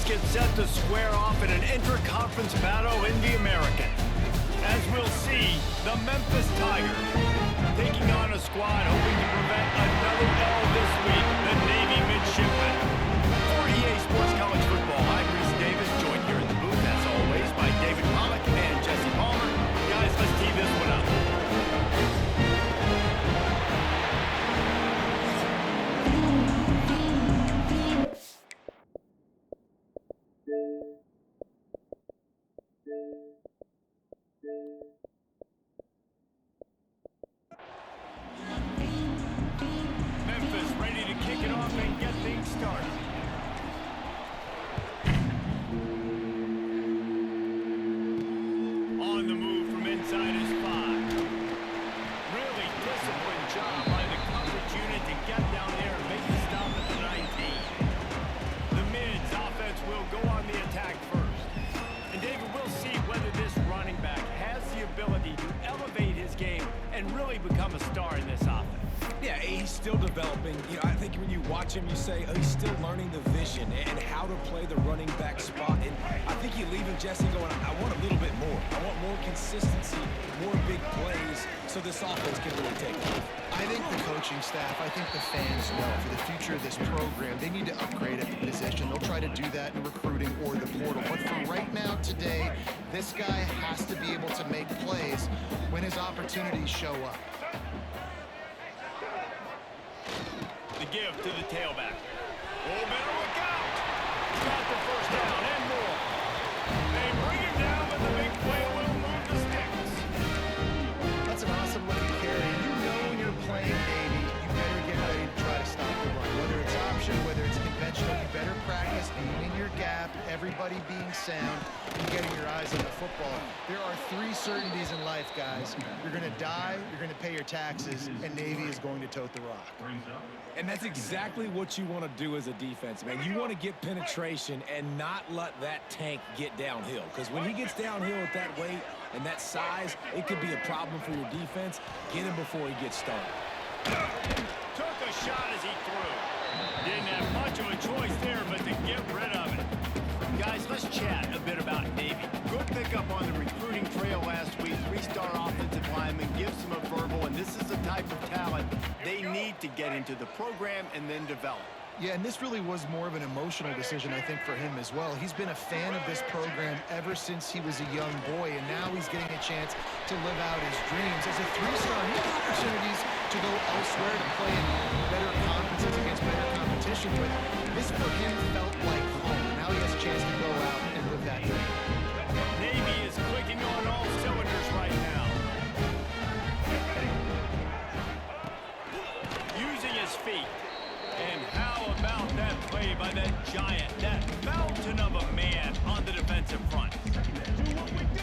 teams get set to square off in an intra-conference battle in the American. As we'll see, the Memphis Tigers taking on a squad hoping to prevent another L this week, the Navy Midshipmen. For EA Sports College Football, I'm Reese Davis, joined here in the booth, as always, by David Pollock and Jesse Palmer. Guys, let's tee this one up. Memphis ready to kick it off and get things started. On the move from inside his 5. Really disciplined job by the coverage unit to get down there and make the stop at the 19. The Mids offense will go on the attack first. And David, we'll see whether this running back has the ability to elevate his game and really become a star in this offense. Yeah, he's still developing. I think when you watch him, you say, oh, he's still learning the vision and how to play the running back spot. And I think you leave him, Jesse, going, I want a little bit more. I want more consistency, more big plays, so this offense can really take off. I think the coaching staff, I think the fans know for the future of this program, they need to upgrade at the position. They'll try to do that in recruiting or the portal. But for right now, today, this guy has to be able to make plays when his opportunities show up. The give to the tailback. Oh, better look out. Got the first down and more. They bring him down, but the big play will move the sticks. That's an awesome looking carry. You know when you're playing Navy, you better get ready to try to stop the run. Whether it's option, whether it's conventional, you better practice being in your gap, everybody being sound, and getting your eyes on the football. There are 3 certainties in life, guys. You're going to die, you're going to pay your taxes, and Navy is going to tote the rock. And that's exactly what you want to do as a defense, man. You want to get penetration and not let that tank get downhill. Because when he gets downhill at that weight and that size, it could be a problem for your defense. Get him before he gets started. Took a shot as he threw. Didn't have much of a choice there, but to get rid of it. Guys, let's chat a bit about Navy. Good pickup on the recruiting trail last week. 3-star offensive lineman gives them a verbal, and this is the type of talent they need to get into the program and then develop. Yeah, and this really was more of an emotional decision, I think, for him as well. He's been a fan of this program ever since he was a young boy, and now he's getting a chance to live out his dreams. As a 3-star, he had opportunities to go elsewhere to play in better conferences against better competition, but this for him felt like home. Now he has a chance to go out and live that dream. Navy is clicking on all cylinders right now. Using his feet. And how about that play by that giant, that mountain of a man on the defensive front?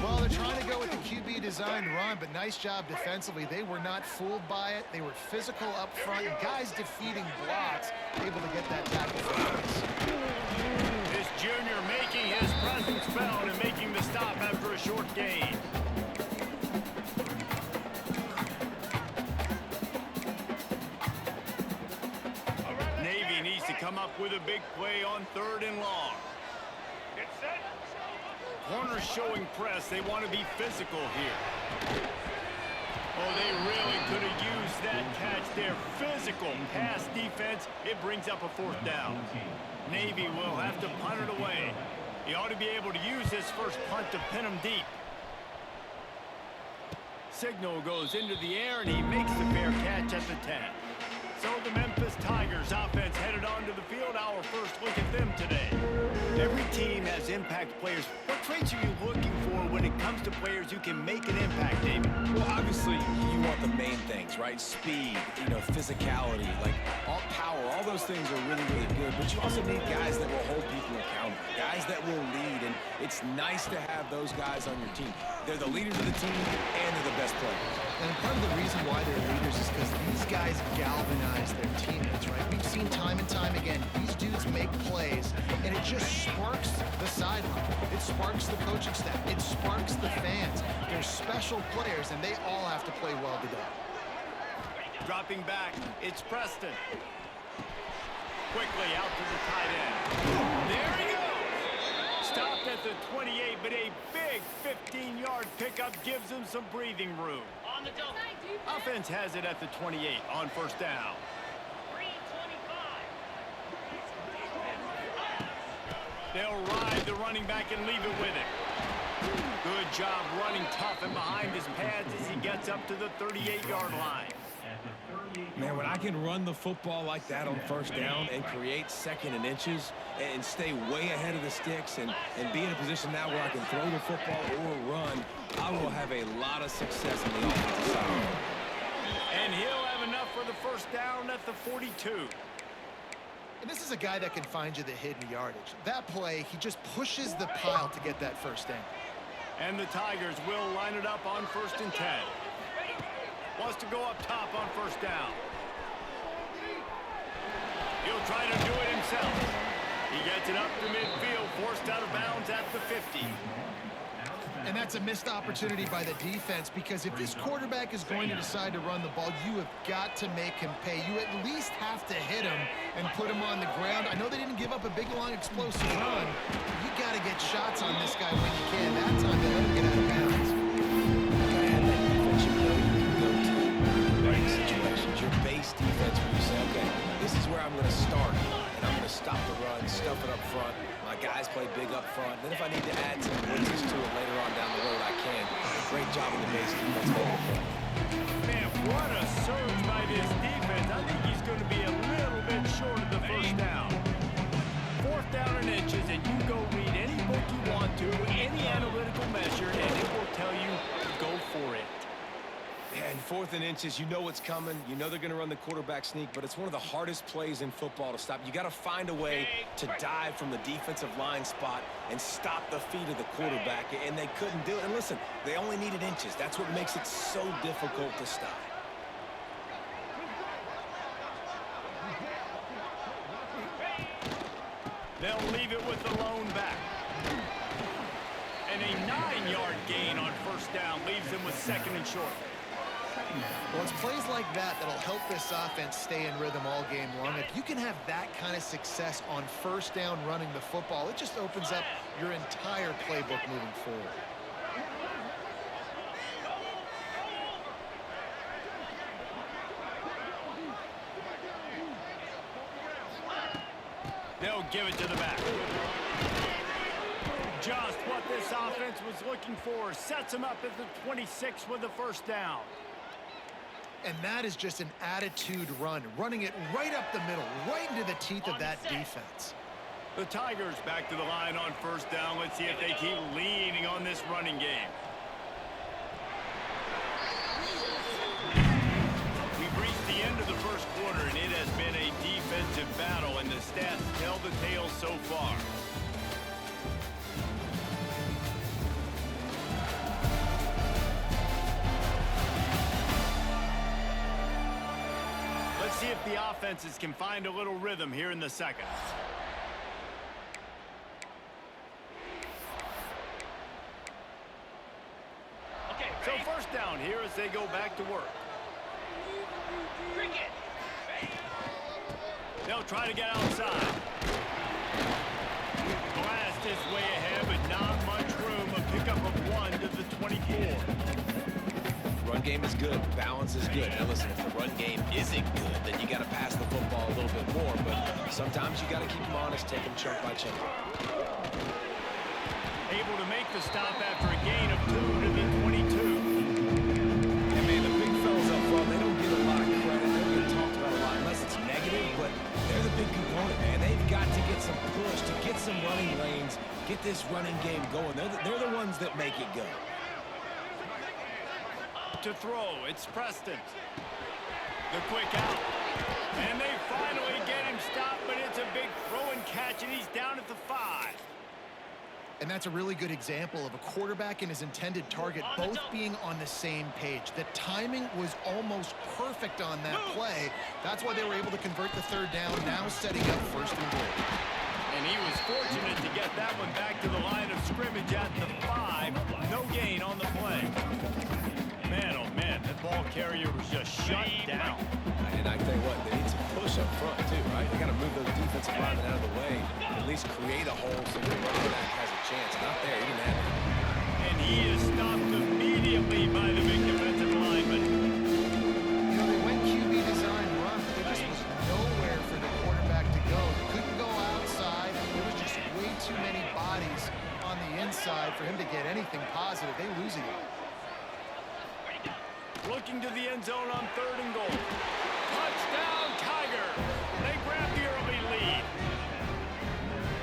Well, they're trying to go with the QB-designed run, but nice job defensively. They were not fooled by it. They were physical up front. Guys defeating blocks, able to get that tackle for us. This junior making his presence felt and making the stop after a short gain. Navy needs to come up with a big play on 3rd and long. Corners showing press. They want to be physical here. Oh, they really could have used that catch there. Physical pass defense. It brings up a 4th down. Navy will have to punt it away. He ought to be able to use his first punt to pin him deep. Signal goes into the air, and he makes the fair catch at the 10. So the Memphis Tigers offense headed onto the field. Our first look at them today. Every team has impact players. What traits are you looking for when it comes to players who can make an impact, David? Well, obviously, you want the main things, right? Speed, physicality, like all power. All those things are really, really good. But you also need guys that will hold people accountable, guys that will lead. And it's nice to have those guys on your team. They're the leaders of the team, and they're the best players. And part of the reason why they're leaders is because these guys galvanize their teammates, right? We've seen time and time again, these dudes make plays, and it just sparks the sideline. It sparks the coaching staff. It sparks the fans. They're special players, and they all have to play well together. Dropping back, it's Preston. Quickly out to the tight end. There he goes. the 28, but a big 15-yard pickup gives him some breathing room. On the double. Offense has it at the 28 on first down. 3:25. They'll ride the running back and leave it with him. Good job running tough and behind his pads as he gets up to the 38-yard line. Man, when I can run the football like that on first down and create second and inches and stay way ahead of the sticks and be in a position now where I can throw the football or run, I will have a lot of success in the offensive side. And he'll have enough for the first down at the 42. And this is a guy that can find you the hidden yardage. That play, he just pushes the pile to get that first down. And the Tigers will line it up on 1st and 10. Wants to go up top on first down. He'll try to do it himself. He gets it up to midfield, forced out of bounds at the 50. And that's a missed opportunity by the defense, because if this quarterback is going to decide to run the ball, you have got to make him pay. You at least have to hit him and put him on the ground. I know they didn't give up a big, long, explosive run. You got to get shots on this guy when you can. That time they let him get out of bounds. And that defense, you know you can go to right situations. Your base defense where you say, okay, this is where I'm going to start, and I'm going to stop the run, stuff it up front. My guys play big up front. Then if I need to add some blitzes to it later on down the road, I can. Great job in the base defense. Man, what a surge by this defense. I think he's going to be a little bit short of the first down. 4th down and inches, and you go read any book you want to, any analytical measure, and it will tell you go for it. And 4th and inches, you know what's coming. You know they're going to run the quarterback sneak, but it's one of the hardest plays in football to stop. You got to find a way to dive from the defensive line spot and stop the feet of the quarterback, and they couldn't do it. And listen, they only needed inches. That's what makes it so difficult to stop. They'll leave it with the lone back. And a 9-yard gain on first down leaves them with 2nd and short. Well, it's plays like that that'll help this offense stay in rhythm all game long. If you can have that kind of success on first down running the football, it just opens up your entire playbook moving forward. They'll give it to the back. Just what this offense was looking for. Sets him up at the 26 with the first down. And that is just an attitude run, running it right up the middle, right into the teeth of that defense. The Tigers back to the line on first down. Let's see if they keep leaning on this running game. We've reached the end of the first quarter, and it has been a defensive battle, and the stats tell the tale so far. Let's see if the offenses can find a little rhythm here in the second. So first down here as they go back to work. They'll try to get outside. Blast is way ahead, but not much room. A pickup of 1 to the 24. Run game is good. Balance is good. Now listen, if the run game isn't good, then you got to pass the football a little bit more. But sometimes you got to keep them honest, take them chunk by chunk. Able to make the stop after a gain of 2 to the 22. And man, the big fellas up front, they don't get a lot of credit. They don't get talked about a lot unless it's negative, but they're the big component, man. They've got to get some push, to get some running lanes, get this running game going. They're the ones that make it go. To throw, it's Preston. The quick out. And they finally get him stopped, but it's a big throw and catch, and he's down at the 5. And that's a really good example of a quarterback and his intended target both being on the same page. The timing was almost perfect on that play. That's why they were able to convert the 3rd down, now setting up 1st and goal. And he was fortunate to get that one back to the line of scrimmage at the 5. No gain on the play. Man, oh man, that ball carrier was just shut down. And I tell you what, they need to push up front too, right? They got to move those defensive linemen out of the way, at least create a hole so the running back has a chance. Not there, he didn't have it. And he is stopped immediately by the big defensive lineman. You know, they went QB design run, but there just was nowhere for the quarterback to go. He couldn't go outside. There was just way too many bodies on the inside for him to get anything positive. They lose a yard. Looking to the end zone on 3rd and goal. Touchdown, Tiger! They grab the early lead.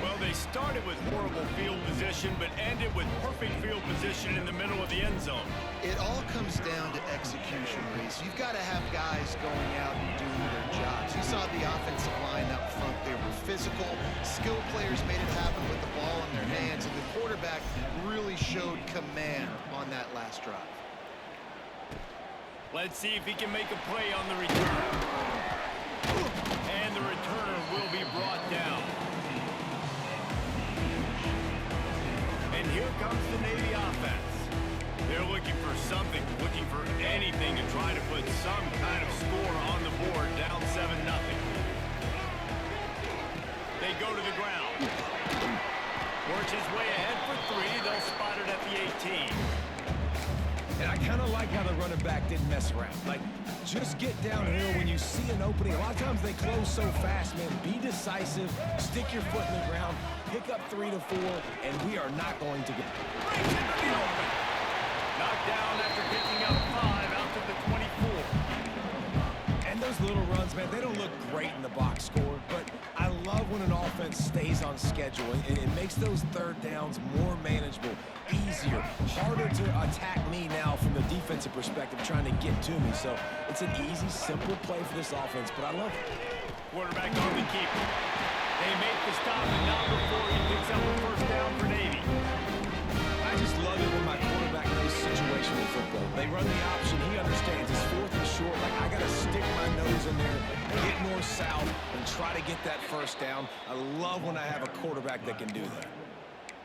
Well, they started with horrible field position, but ended with perfect field position in the middle of the end zone. It all comes down to execution, Reese. You've got to have guys going out and doing their jobs. You saw the offensive line up front. They were physical. Skilled players made it happen with the ball in their hands, and the quarterback really showed command on that last drive. Let's see if he can make a play on the return. And the returner will be brought down. And here comes the Navy offense. They're looking for something, looking for anything to try to put some kind of score on the board, down 7-0. They go to the ground. Works his way ahead for 3. They'll spot it at the 18. And I kind of like how the running back didn't mess around. Like, just get downhill when you see an opening. A lot of times they close so fast, man. Be decisive, stick your foot in the ground, pick up 3 to 4, and we are not going to get Breaks into the open. Knocked down after picking up 5 out to the 24. And those little runs, man, they don't look great in the box score, but I love when an offense stays on schedule, and it makes those 3rd downs more manageable, easier, harder to attack me now from the defensive perspective, trying to get to me. So it's an easy, simple play for this offense, but I love it. Quarterback on the keeper. They make the stop, and not before he picks up a 1st down for Navy. I just love it when my quarterback knows situational football. They run the option. He understands. It's 4th and short. Like, I got to stick my nose in there, get north-south, and try to get that 1st down. I love when I have a quarterback that can do that.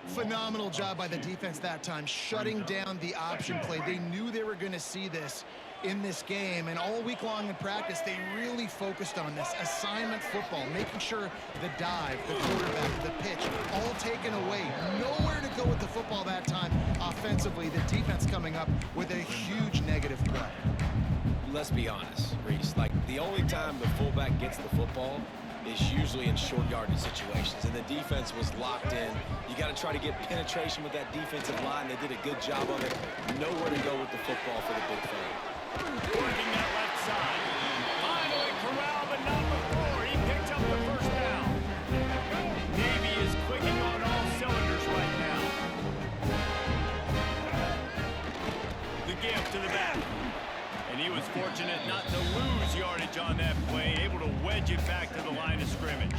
Phenomenal job by the defense that time, shutting down the option play. They knew they were going to see this in this game, and all week long in practice, they really focused on this assignment football, making sure the dive, the quarterback, the pitch, all taken away. Nowhere to go with the football that time offensively. The defense coming up with a huge negative play. Let's be honest, Reese. Like, the only time the fullback gets the football is usually in short yardage situations, and the defense was locked in. You got to try to get penetration with that defensive line. They did a good job of it. Nowhere to go with the football for the big fella. Working that left side. Finally corralled, but not before. He picks up the 1st down. Navy is clicking on all cylinders right now. The give to the back. And he was fortunate not to lose yardage on that play, able to wedge it back to the line of scrimmage.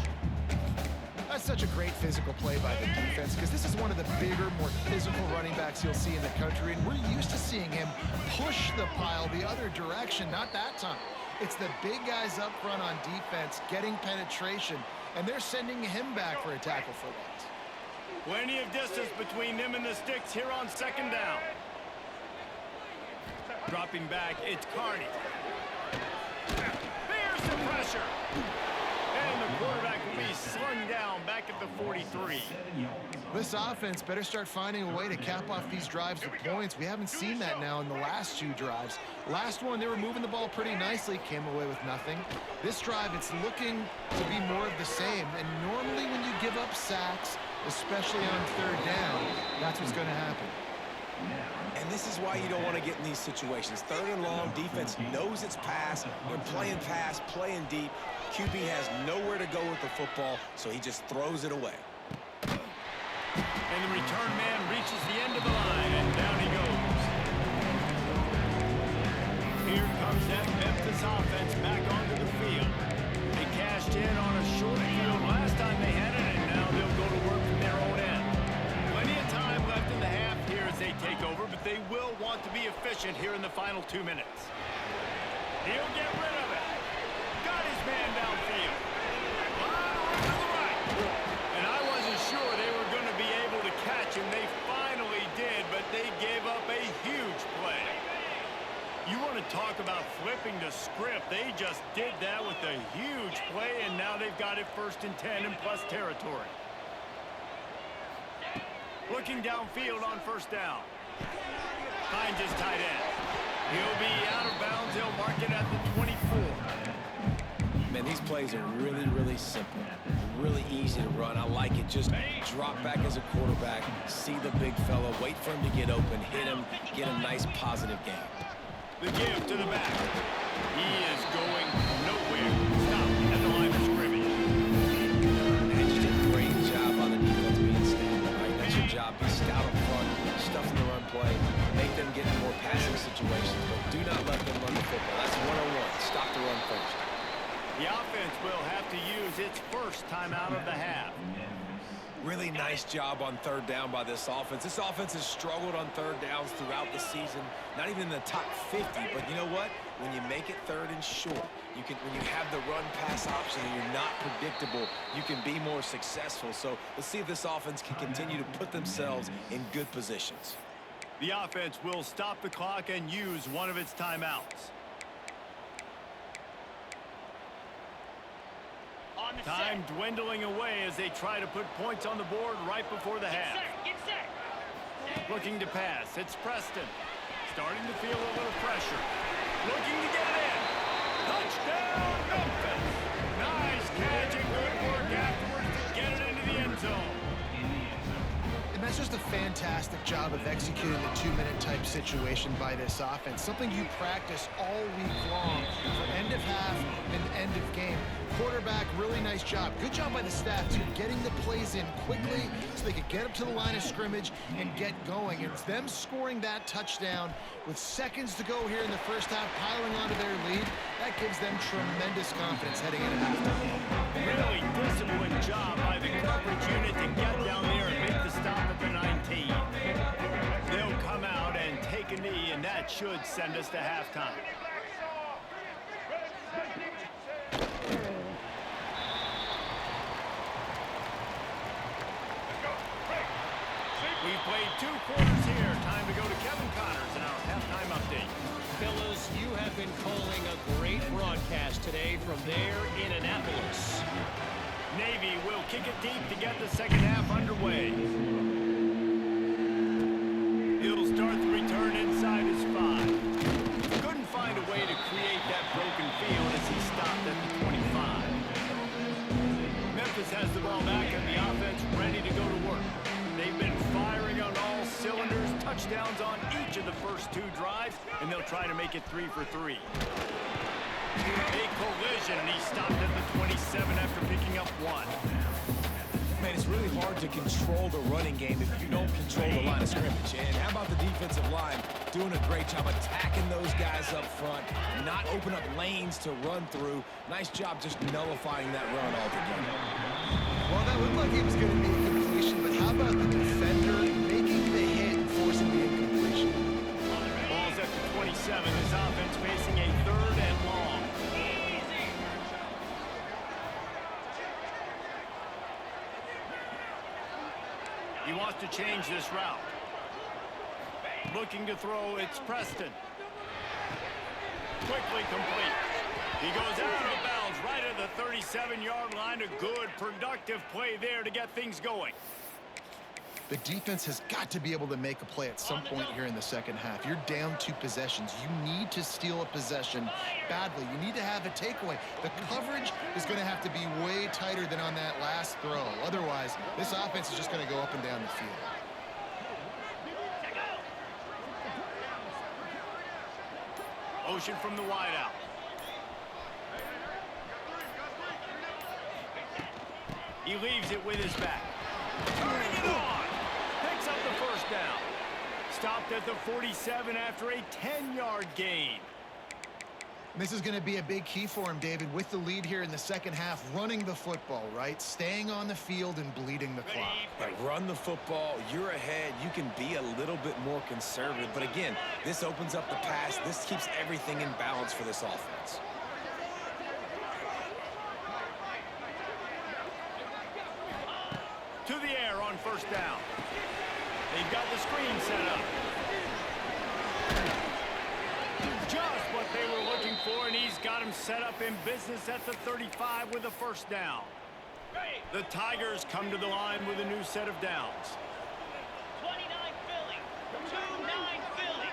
That's such a great physical play by the defense, because this is one of the bigger, more physical running backs you'll see in the country, and we're used to seeing him push the pile the other direction. Not that time. It's the big guys up front on defense getting penetration, and they're sending him back for a tackle for loss. Plenty of distance between them and the sticks here on 2nd down. Dropping back, it's Carney. There's the pressure. And the quarterback will be slung down back at the 43. This offense better start finding a way to cap off these drives with points. We haven't seen that now in the last 2 drives. Last one, they were moving the ball pretty nicely, came away with nothing. This drive, it's looking to be more of the same. And normally when you give up sacks, especially on 3rd down, that's what's going to happen. And this is why you don't want to get in these situations. 3rd and long, defense knows it's pass. They're playing pass, playing deep. QB has nowhere to go with the football, so he just throws it away. And the return man reaches the end of the line, and down he goes. Here comes that Memphis offense back onto the field. They cashed in on a short field last time they had it, and now they'll go to work from their own end. Plenty of time left in the half here as they take over, but they will want to be efficient here in the final 2 minutes. He'll get rid of it. Got his man downfield. Over to the right. And I wasn't sure they were going to be able to catch him. They finally did, but they gave up a huge play. You want to talk about flipping the script. They just did that with a huge play, and now they've got it 1st and 10 in plus territory. Looking downfield on 1st down. Finds his tight end. He'll be out of bounds. He'll mark it at the 24. Man, these plays are really, really simple. Really easy to run. I like it. Just drop back as a quarterback, see the big fella, wait for him to get open, hit him, get a nice positive game. The give to the back. He is going nowhere. Stop at the line of scrimmage. And just a great job on the defense being stand. Right? That's your job. Be stout up front, stuff in the run play, make them get in more passing situations, but do not let them run the football. That's 101. Stop the run first. The offense will have to use its first timeout of the half. Really nice job on 3rd down by this offense. This offense has struggled on 3rd downs throughout the season. Not even in the top 50, but you know what? When you make it 3rd and short, when you have the run-pass option and you're not predictable, you can be more successful. So let's see if this offense can continue to put themselves in good positions. The offense will stop the clock and use one of its timeouts. Time dwindling away as they try to put points on the board right before the half. Get set. Looking to pass. It's Preston. Starting to feel a little pressure. Looking to get it in. Touchdown, Memphis. Nice catch and good work afterwards to get it into the end zone. And that's just a fantastic job of executing the 2-minute type situation by this offense. Something you practice all week long for end of half and end of game. Quarterback, really nice job. Good job by the staff, too, getting the plays in quickly so they could get up to the line of scrimmage and get going. It's them scoring that touchdown with seconds to go here in the first half, piling onto their lead. That gives them tremendous confidence heading into halftime. Really disciplined job by the coverage unit to get down there and make the stop at the 19. They'll come out and take a knee, and that should send us to halftime. We've played 2 quarters here. Time to go to Kevin Connors in our halftime update. Fellas, you have been calling a great broadcast today from there in Annapolis. Navy will kick it deep to get the second half underway. He'll start the return inside his 5. Couldn't find a way to create that broken field as he stopped at the 25. Memphis has the ball back and the offense ready to go to work. They've been firing on all cylinders, touchdowns on each of the first 2 drives, and they'll try to make it 3 for 3. A collision, and he stopped at the 27 after picking up 1. Man, it's really hard to control the running game if you don't control the line of scrimmage. And how about the defensive line doing a great job attacking those guys up front, not open up lanes to run through. Nice job just nullifying that run altogether. Well, that looked like it was going to be a completion, but how about the defender making the hit and forcing the incompletion? Ball's at the 27. This offense facing a 3rd and long. He wants to change this route. Looking to throw, it's Preston. Quickly complete. He goes out of bounds right at the 37-yard line. A good, productive play there to get things going. The defense has got to be able to make a play at some point here in the second half. You're down 2 possessions. You need to steal a possession badly. You need to have a takeaway. The coverage is going to have to be way tighter than on that last throw. Otherwise, this offense is just going to go up and down the field. Motion from the wideout. He leaves it with his back. Turning it on. Picks up the first down. Stopped at the 47 after a 10-yard gain. This is going to be a big key for him, David, with the lead here in the second half, running the football, right? Staying on the field and bleeding the clock. Right, run the football. You're ahead. You can be a little bit more conservative. But again, this opens up the pass. This keeps everything in balance for this offense. To the air on first down. They've got the screen set up. Just what they were looking for, and he's got him set up in business at the 35 with a first down. The Tigers come to the line with a new set of downs. 29 Philly. 2-9 Philly.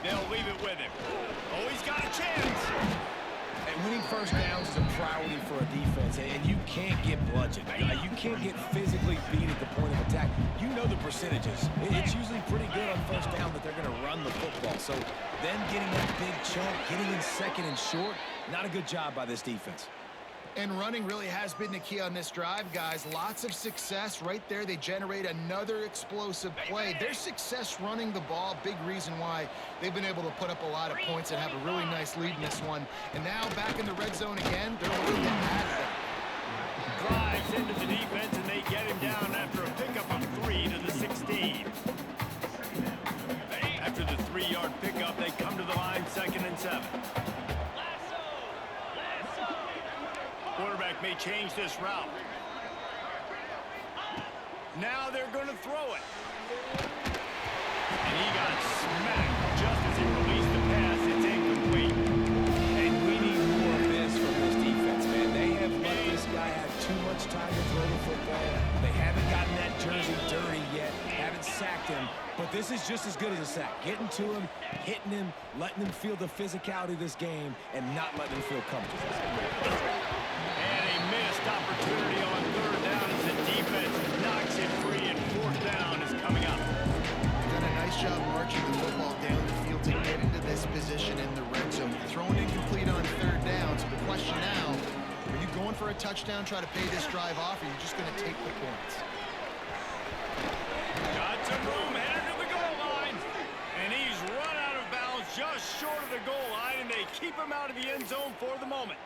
They'll leave it with him. Oh, he's got a chance. And winning first downs is a priority for a defense, and you can't get bludgeoned. You can't get physically beat at the point of attack. You know the percentages. It's usually pretty good on first down that they're going to run the football. So them getting that big chunk, getting in second and short, not a good job by this defense. And running really has been the key on this drive, guys. Lots of success right there. They generate another explosive play. Their success running the ball, big reason why they've been able to put up a lot of points and have a really nice lead in this one. And now back in the red zone again, they're looking to add that. Drives into the defense, and they get him down after a pickup of 3 to the 16. After the 3-yard pickup, they come to the line 2nd and 7. Quarterback may change this route. Now they're going to throw it. And he got smacked just as he released the pass. It's incomplete. And we need more of this from this defense, man. They have let this guy have too much time to throw the football. They haven't gotten that jersey dirty yet, haven't sacked him. But this is just as good as a sack. Getting to him, hitting him, letting him feel the physicality of this game, and not letting him feel comfortable. Missed opportunity on 3rd down as the defense knocks it free, and 4th down is coming up. Done a nice job marching the football down the field to get into this position in the red zone. You're throwing incomplete on 3rd down, so the question now, are you going for a touchdown, try to pay this drive off, or are you just going to take the points? Got some room, headed to the goal line, and he's run out of bounds just short of the goal line, and they keep him out of the end zone for the moment.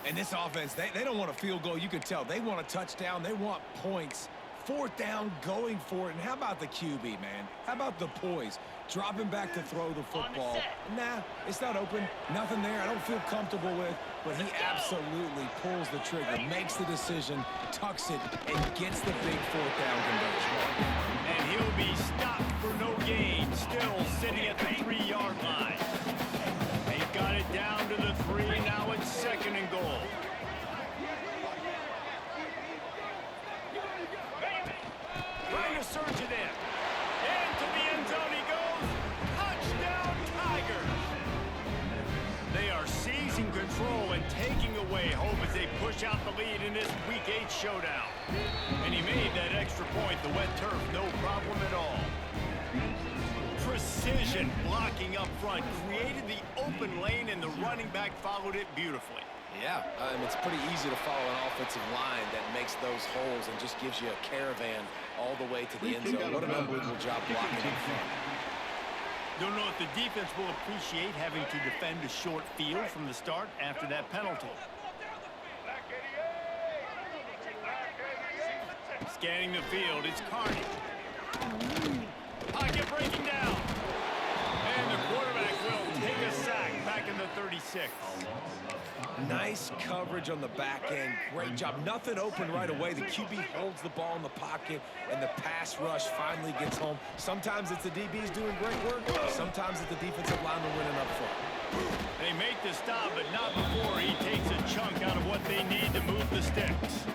And this offense, they don't want a field goal. You can tell. They want a touchdown. They want points. 4th down, going for it. And how about the QB, man? How about the poise? Dropping back to throw the football. Nah, it's not open. Nothing there I don't feel comfortable with. But he absolutely pulls the trigger, makes the decision, tucks it, and gets the big 4th down conversion. And he'll be stopped for no gain, still sitting at the 3-yard line. They've got it down to the 3, now it's 2nd and goal. Trying to surge it in. Into the end zone he goes. Touchdown, Tigers! They are seizing control and taking away hope as they push out the lead in this Week 8 showdown. And he made that extra point, the wet turf, no problem at all. Precision blocking up front, created the open lane, and the running back followed it beautifully. Yeah, it's pretty easy to follow an offensive line that makes those holes and just gives you a caravan all the way to the end zone. What an unbelievable job blocking up front. Don't know if the defense will appreciate having to defend a short field from the start after that penalty. Scanning the field, it's Carney. Pocket breaking down. And the quarterback will take a sack back in the 36. Nice coverage on the back end. Great job. Nothing open right away. The QB holds the ball in the pocket, and the pass rush finally gets home. Sometimes it's the DBs doing great work. Sometimes it's the defensive lineman winning up front. They make the stop, but not before he takes a chunk out of what they need to move the sticks.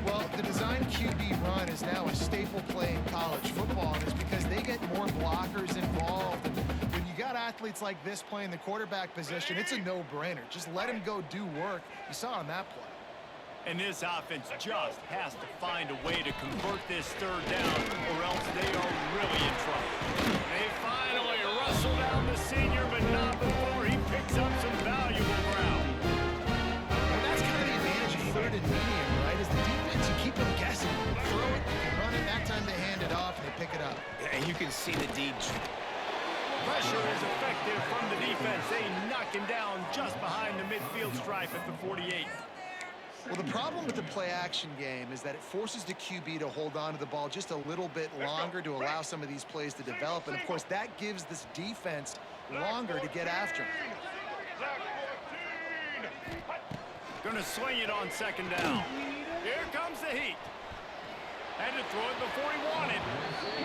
Well, the design QB run is now a staple play in college football, and it's because they get more blockers involved. And when you got athletes like this playing the quarterback position, it's a no-brainer. Just let him go do work. You saw on that play. And this offense just has to find a way to convert this 3rd down, or else they are really in trouble. They finally rustle down the senior, but not before he picks up some valuable ground. And that's kind of the advantage of 3rd and medium, right? Is the defense, you keep them guessing. You throw it, you can run it, that time they hand it off, and they pick it up. And you can see the D. Pressure is effective from the defense. They knock him down just behind the midfield stripe at the 48. Well, the problem with the play-action game is that it forces the QB to hold on to the ball just a little bit longer to allow some of these plays to develop. And, of course, that gives this defense longer to get after him. Going to swing it on 2nd down. Here comes the heat. Had to throw it before he wanted.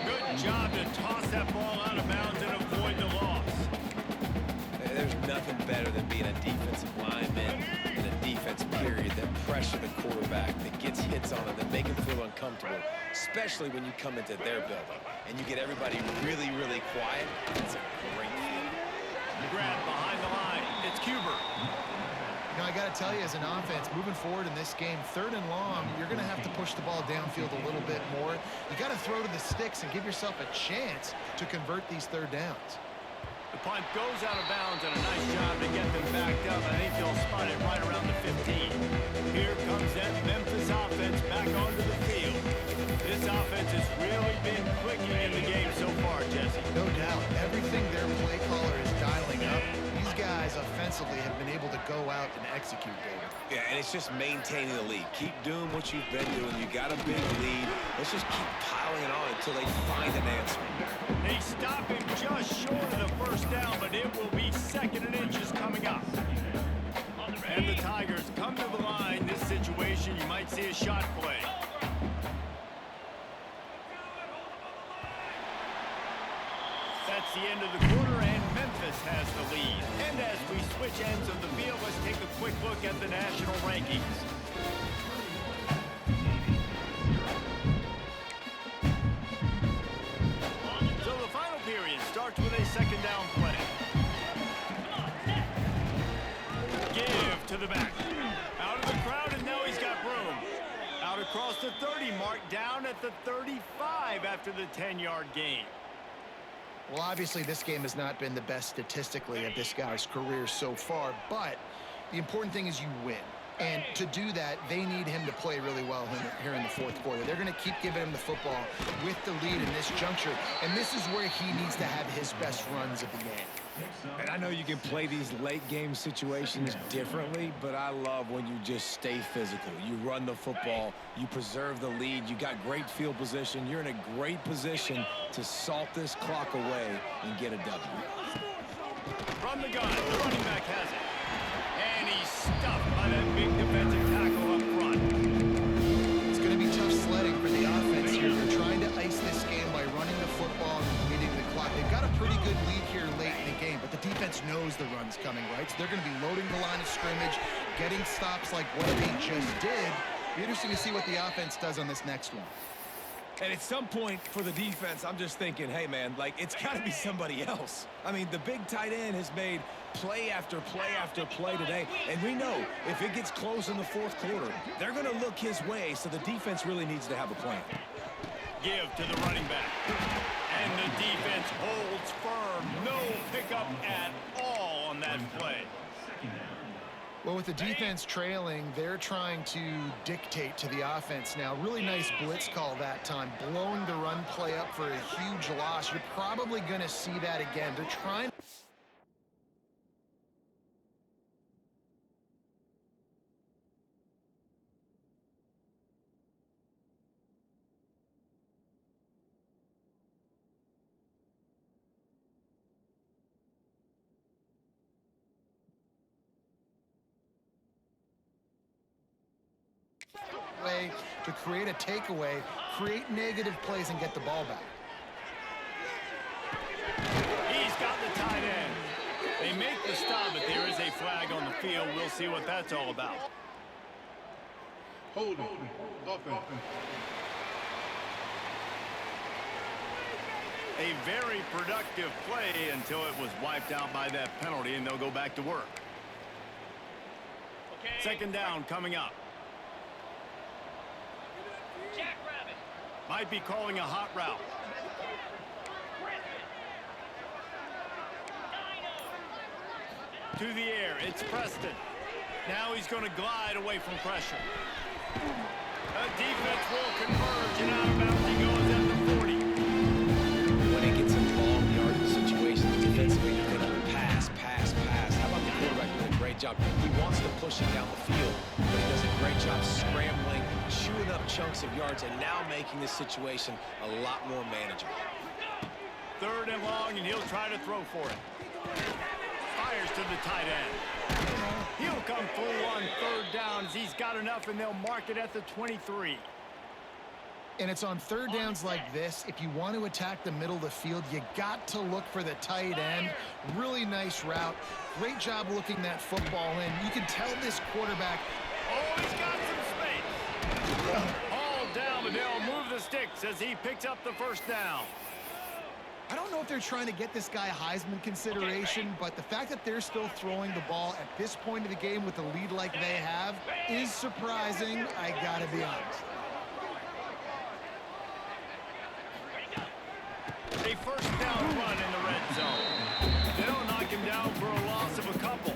Good job to toss that ball out of bounds and avoid the loss. There's nothing better than being a defensive lineman in a defense period that pressure the quarterback, that gets hits on him, that make him feel uncomfortable, especially when you come into their building and you get everybody really, really quiet. It's a great feeling. Grab behind the line. It's Cuber. You know, I got to tell you, as an offense, moving forward in this game, 3rd and long, you're going to have to push the ball downfield a little bit more. You got to throw to the sticks and give yourself a chance to convert these 3rd downs. The punt goes out of bounds, and a nice job to get them backed up. I think they'll spot it right around the 15. Here comes that Memphis offense back onto the field. This offense has really been clicking in the game so far, Jesse. No doubt. Everything their play caller is dialing up, these guys offensively have been able to go out and execute, David. Yeah, and it's just maintaining the lead. Keep doing what you've been doing. You got a big lead. Let's just keep piling it on until they find an answer. They stop him just short of the first down, but it will be 2nd and inches coming up. And the Tigers come to the line. This situation, you might see a shot play. That's the end of the quarter, and Memphis has the lead. And as we switch ends of the field, let's take a quick look at the national rankings. So the final period starts with a 2nd down play. Give to the back. Out of the crowd, and now he's got room. Out across the 30 mark, down at the 35 after the 10-yard gain. Well, obviously, this game has not been the best statistically of this guy's career so far, but the important thing is you win. And to do that, they need him to play really well here in the 4th quarter. They're going to keep giving him the football with the lead in this juncture, and this is where he needs to have his best runs of the game. And I know you can play these late game situations differently, but I love when you just stay physical. You run the football, you preserve the lead, you got great field position, you're in a great position to salt this clock away and get a W. From the gun, the running back has it. And he's stuffed by that big defensive tackle up front. It's going to be tough sledding for the offense here. They're trying to ice this game by running the football and beating the clock. They've got a pretty good lead here late in the game, but the defense knows the run's coming, right? So they're going to be loading the line of scrimmage, getting stops like what they just did. Be interesting to see what the offense does on this next one. And at some point for the defense, I'm just thinking, hey, man, like, it's got to be somebody else. I mean, the big tight end has made play after play after play today. And we know if it gets close in the 4th quarter, they're going to look his way, so the defense really needs to have a plan. Give to the running back. And the defense holds firm. No pickup at all on that play. Well, with the defense trailing, they're trying to dictate to the offense now. Really nice blitz call that time, blowing the run play up for a huge loss. You're probably going to see that again. They're trying. Way to create a takeaway, create negative plays, and get the ball back. He's got the tight end. They make the stop, but there is a flag on the field. We'll see what that's all about. Hold on. Offense. A very productive play until it was wiped out by that penalty, and they'll go back to work. 2nd down coming up. Might be calling a hot route. To the air, it's Preston. Now he's going to glide away from pressure. The defense will converge, and out of bounds he goes at the 40. When it gets in long yardage situations, defensively, you're going to pass. How about the quarterback doing a great job? He wants to push it down the field, but he does a great job scrambling, chewing up chunks of yards, and now making this situation a lot more manageable. 3rd and long, and he'll try to throw for it. Fires to the tight end. He'll come through on 3rd down as he's got enough, and they'll mark it at the 23. And it's on third downs like this. If you want to attack the middle of the field, you got to look for the tight end. Really nice route. Great job looking that football in. You can tell this quarterback. Oh, he's got some space. All down, but they'll move the sticks as he picks up the first down. I don't know if they're trying to get this guy Heisman consideration, but the fact that they're still throwing the ball at this point of the game with the lead like they have is surprising, I gotta be honest. A first down run in the red zone. They'll knock him down for a loss of a couple.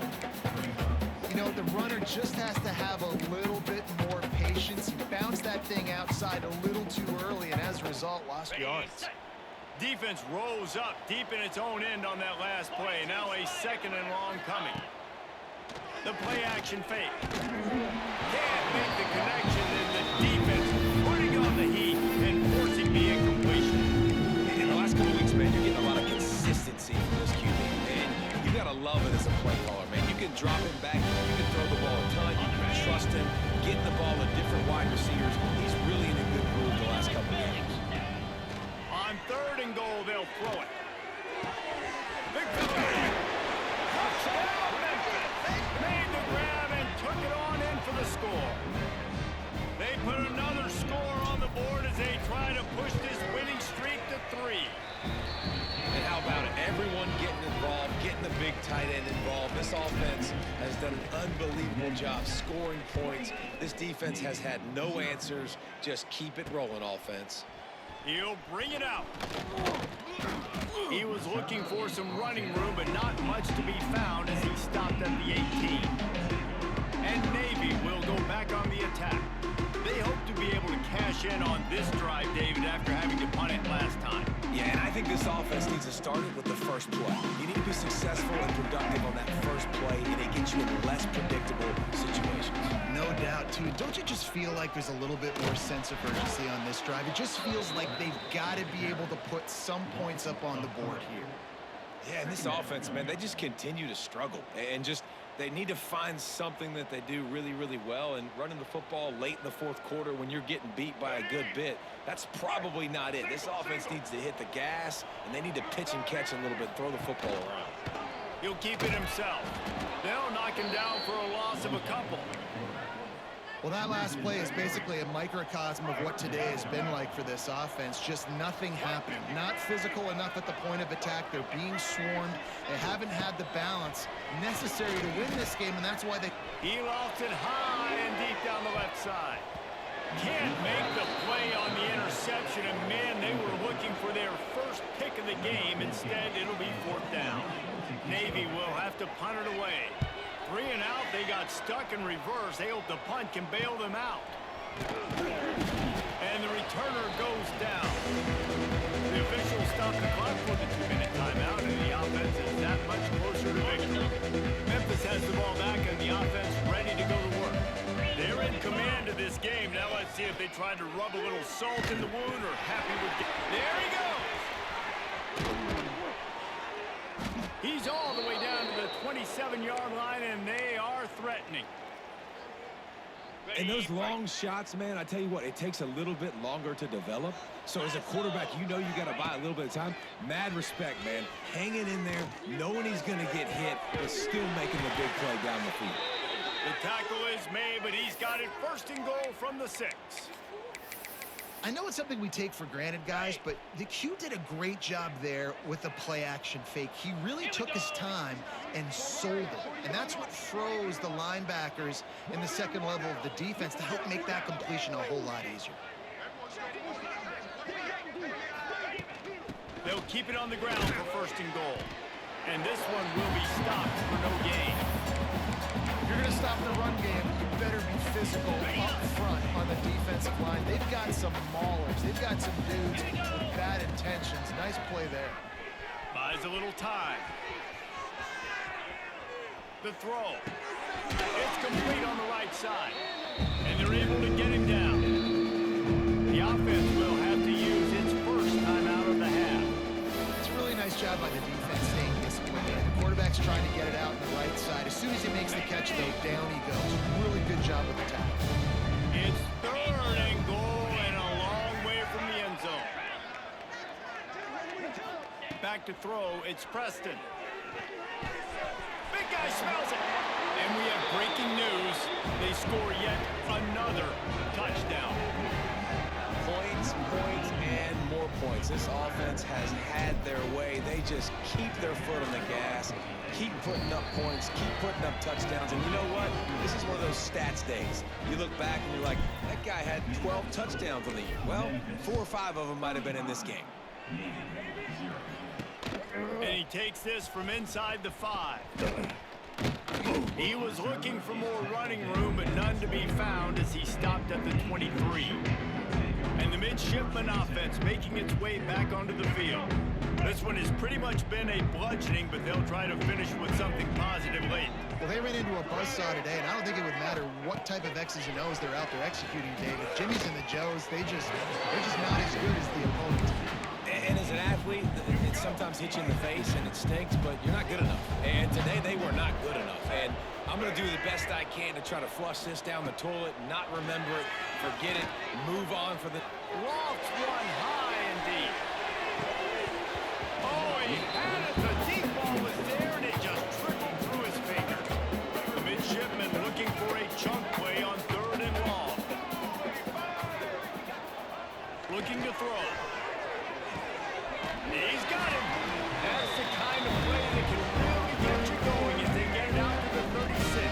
You know, the runner just has to have a little bit more patience. He bounced that thing outside a little too early, and as a result, lost yards. Defense rose up deep in its own end on that last play. Now a second and long coming. The play action fake. Can't make the connection, and the defense putting on the heat and forcing the incompletion. In the last couple weeks, man, you're getting a lot of consistency from this QB. And you got to love it as a play caller, man. You can drop him back. You can throw the ball a ton. You can trust him. Getting the ball to different wide receivers. He's really in a good groove the last couple games. On third and goal, they'll throw it. Victory! Touchdown, Memphis! Made the grab and took it on in for the score. They put another score on the board as they try to push this winning streak to 3. And how about it? Everyone getting involved, getting the big tight end involved. This offense has done an unbelievable job scoring points. This defense has had no answers. Just keep it rolling, offense. He'll bring it out. He was looking for some running room, but not much to be found as he stopped at the 18. And Navy will go back on the attack. They hope to be able to cash in on this drive, David, after having to punt it last time. Yeah, and I think this offense needs to start it with the first play. You need to be successful and productive on that first play, and it gets you in less predictable situations. No doubt, too. Don't you just feel like there's a little bit more sense of urgency on this drive? It just feels like they've got to be able to put some points up on the board here. Yeah, and this offense, man, they just continue to struggle. And just, they need to find something that they do really, really well. And running the football late in the fourth quarter when you're getting beat by a good bit, that's probably not it. This offense needs to hit the gas, and they need to pitch and catch a little bit, throw the football around. He'll keep it himself. They'll knock him down for a loss of a couple. Well, that last play is basically a microcosm of what today has been like for this offense. Just nothing happening. Not physical enough at the point of attack. They're being swarmed. They haven't had the balance necessary to win this game, and that's why they... He lofts it high and deep down the left side. Can't make the play on the interception, and man, they were looking for their first pick of the game. Instead, it'll be fourth down. Navy will have to punt it away. 3 and out, they got stuck in reverse. They hope the punt can bail them out. And the returner goes down. The officials stop the clock for the 2-minute timeout, and the offense is that much closer to victory. Memphis has the ball back, and the offense ready to go to work. They're in command of this game. Now let's see if they try to rub a little salt in the wound or happy with... There he goes! He's all the way down to the 27-yard line, and they are threatening. And those long shots, man, I tell you what, it takes a little bit longer to develop. So as a quarterback, you know you got to buy a little bit of time. Mad respect, man. Hanging in there, knowing he's going to get hit, but still making the big play down the field. The tackle is made, but he's got it first and goal from the 6. I know it's something we take for granted, guys, but the Q did a great job there with the play-action fake. He really took his time and sold it, and that's what froze the linebackers in the second level of the defense to help make that completion a whole lot easier. They'll keep it on the ground for first and goal, and this one will be stopped for no gain. If you're going to stop the run game, you better be physical up front on the defensive line. They've got some maulers. They've got some dudes with bad intentions. Nice play there. Buys a little time. The throw. It's complete on the right side. And they're able to get him down. The offense will have to use its first time out of the half. It's a really nice job by the defense staying disciplined. The quarterback's trying to get it out on the right side. As soon as he makes the catch, though, down he goes. Really good job with the tackle. It's third and goal and a long way back to throw. It's Preston. Big guy smells it. And we have breaking news. They score yet another touchdown. Points, points, and more points. This offense has had their way. They just keep their foot on the gas, keep putting up points, keep putting up touchdowns. And you know what? This is one of those stats days. You look back and you're like, that guy had 12 touchdowns on the year. Well, 4 or 5 of them might have been in this game. And he takes this from inside the 5. He was looking for more running room, but none to be found as he stopped at the 23. And the midshipman offense making its way back onto the field. This one has pretty much been a bludgeoning, but they'll try to finish with something positive late. Well, they ran into a buzzsaw today, and I don't think it would matter what type of X's and O's they're out there executing, David. Jimmy's and the Joes, they're just not as good as the opponent. And as an athlete, it sometimes hits you in the face and it stinks, but you're not good enough. And today they were not good enough. And I'm going to do the best I can to try to flush this down the toilet, not remember it, forget it, move on for the... Lofts one high indeed. Oh, he had it. The deep ball was there, and it just trickled through his fingers. The midshipman looking for a chunk play on 3rd and long. Looking to throw. He's got him. That's the kind of play that can really get you going as they get it out to the 36.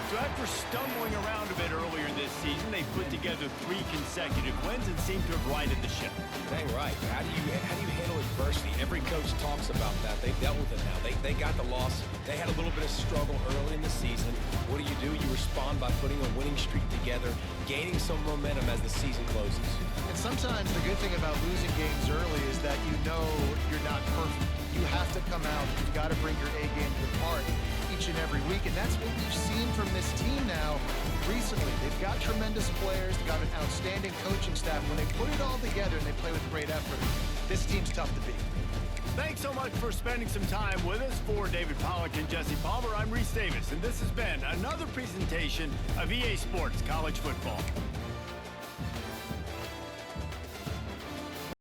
So after stumbling around a bit earlier this season, they put together 3 consecutive wins and seem to have righted the ship. Dang right. How do you handle adversity? Every coach talks about that. They've dealt with it now. They got the loss. They had a little bit of struggle early in the season. What do? You respond by putting a winning streak together, gaining some momentum as the season closes. And sometimes the good thing about losing games early is that you know you're not perfect. You have to come out. You've got to bring your A game to the party each and every week, and that's what we've seen from this team now recently. They've got tremendous players. They've got an outstanding coaching staff. When they put it all together and they play with great effort, this team's tough to beat. Thanks so much for spending some time with us. For David Pollack and Jesse Palmer, I'm Reese Davis, and this has been another presentation of EA Sports College Football.